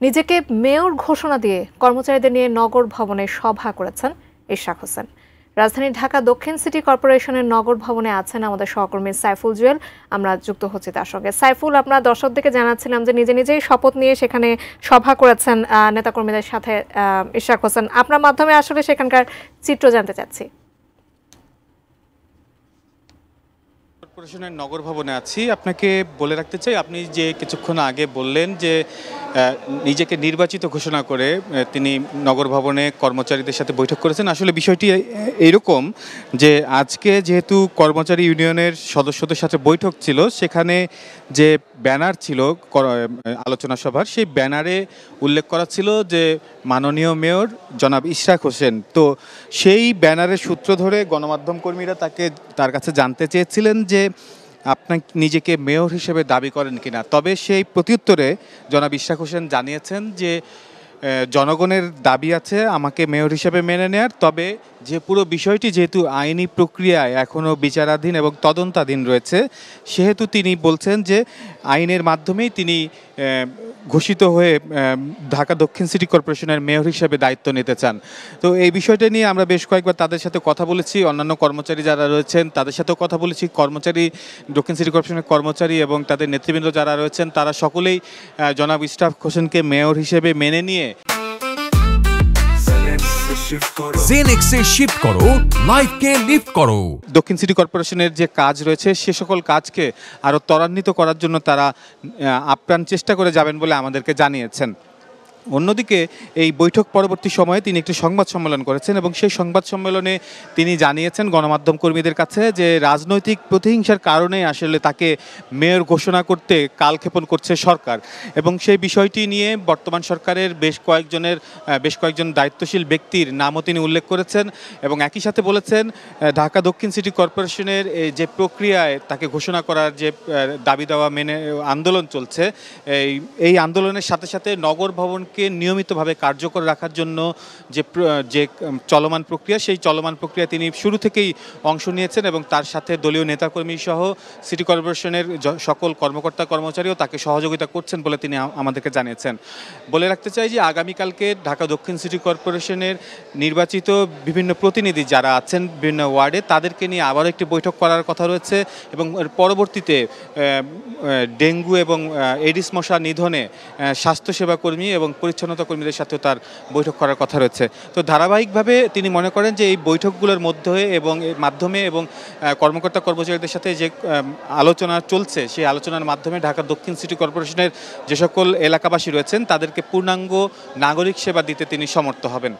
নিজেকে মেয়র ঘোষণা দিয়ে কর্মচারীদের নিয়ে নগর ভবনে সভা করেছেন ইশরাক হোসেন। রাজধানী ঢাকা দক্ষিণ সিটি কর্পোরেশনের নগর ভবনে আছেন আমাদের সহকর্মী সাইফুল জুয়েল। আমরা যুক্ত হচ্ছি তার সঙ্গে। সাইফুল, আপনার দর্শকদেরকে জানাচ্ছিলাম যে নিজেই শপথ নিয়ে সেখানে সভা করেছেন নেতাকর্মীদের সাথে ইশরাক হোসেন। আপনার মাধ্যমে আসলে সেখানকার চিত্র জানতে চাচ্ছি। কর্পোরেশনের নগর ভবনে আছি। আপনাকে বলে রাখতে চাই, আপনি যে কিছুক্ষণ আগে বললেন যে নিজেকে নির্বাচিত ঘোষণা করে তিনি নগর ভবনে কর্মচারীদের সাথে বৈঠক করেছেন। আসলে বিষয়টি এরকম যে আজকে যেহেতু কর্মচারী ইউনিয়নের সদস্যদের সাথে বৈঠক ছিল, সেখানে যে ব্যানার ছিল আলোচনা সভার, সেই ব্যানারে উল্লেখ করা ছিল যে মাননীয় মেয়র জনাব ইশরাক হোসেন। তো সেই ব্যানারের সূত্র ধরে গণমাধ্যম কর্মীরা তার কাছে জানতে চেয়েছিলেন যে আপনার নিজেকে মেয়র হিসেবে দাবি করেন কিনা। তবে সেই প্রত্যুত্তরে জনাব ইশরাক হোসেন জানিয়েছেন যে জনগণের দাবি আছে আমাকে মেয়র হিসেবে মেনে নেয়ার, তবে যে পুরো বিষয়টি যেহেতু আইনি প্রক্রিয়ায় এখনও বিচারাধীন এবং তদন্তাধীন রয়েছে, সেহেতু তিনি বলছেন যে আইনের মাধ্যমেই তিনি ঘোষিত হয়ে ঢাকা দক্ষিণ সিটি কর্পোরেশনের মেয়র হিসেবে দায়িত্ব নিতে চান। তো এই বিষয়টা নিয়ে আমরা বেশ কয়েকবার তাদের সাথে কথা বলেছি, অন্যান্য কর্মচারী যারা রয়েছেন তাদের সাথেও কথা বলেছি। দক্ষিণ সিটি কর্পোরেশনের কর্মচারী এবং তাদের নেতৃবৃন্দ যারা রয়েছেন তারা সকলেই জনাব ইশরাক হোসেনকে মেয়র হিসেবে মেনে নিয়ে জেনেক্সে শিফট করো, লাইফকে লিফট করো। দক্ষিণ সিটি কর্পোরেশনের যে কাজ রয়েছে সে সকল কাজকে আরও ত্বরান্বিত করার জন্য তারা আপ্রাণ চেষ্টা করে যাবেন বলে আমাদেরকে জানিয়েছেন। অন্যদিকে এই বৈঠক পরবর্তী সময়ে তিনি একটি সংবাদ সম্মেলন করেছেন এবং সেই সংবাদ সম্মেলনে তিনি জানিয়েছেন গণমাধ্যম কর্মীদের কাছে যে রাজনৈতিক প্রতিহিংসার কারণে আসলে তাকে মেয়র ঘোষণা করতে কালক্ষেপণ করছে সরকার, এবং সেই বিষয়টি নিয়ে বর্তমান সরকারের বেশ কয়েকজন দায়িত্বশীল ব্যক্তির নামও তিনি উল্লেখ করেছেন এবং একই সাথে বলেছেন ঢাকা দক্ষিণ সিটি কর্পোরেশনের যে প্রক্রিয়ায় তাকে ঘোষণা করার যে দাবি দেওয়া মেনে আন্দোলন চলছে, এই আন্দোলনের সাথে সাথে নগর ভবনকে নিয়মিতভাবে কার্যকর রাখার জন্য যে চলমান প্রক্রিয়া, সেই চলমান প্রক্রিয়া তিনি শুরু থেকেই অংশ নিয়েছেন এবং তার সাথে দলীয় নেতাকর্মী সহ সিটি কর্পোরেশনের সকল কর্মকর্তা কর্মচারীও তাকে সহযোগিতা করছেন বলে তিনি আমাদেরকে জানিয়েছেন। বলে রাখতে চাই যে আগামীকালকে ঢাকা দক্ষিণ সিটি কর্পোরেশনের নির্বাচিত বিভিন্ন প্রতিনিধি যারা আছেন বিভিন্ন ওয়ার্ডে, তাদেরকে নিয়ে আবারও একটি বৈঠক করার কথা রয়েছে এবং এর পরবর্তীতে ডেঙ্গু এবং এডিস মশা নিধনে স্বাস্থ্যসেবা কর্মী এবং পরিচ্ছন্নতা কর্মীদের সাথেও তার বৈঠক করার কথা রয়েছে। তো ধারাবাহিকভাবে তিনি মনে করেন যে এই বৈঠকগুলোর মাধ্যমে এবং কর্মকর্তা কর্মচারীদের সাথে যে আলোচনা চলছে, সেই আলোচনার মাধ্যমে ঢাকা দক্ষিণ সিটি কর্পোরেশনের যে সকল এলাকাবাসী রয়েছেন তাদেরকে পূর্ণাঙ্গ নাগরিক সেবা দিতে তিনি সমর্থ হবেন।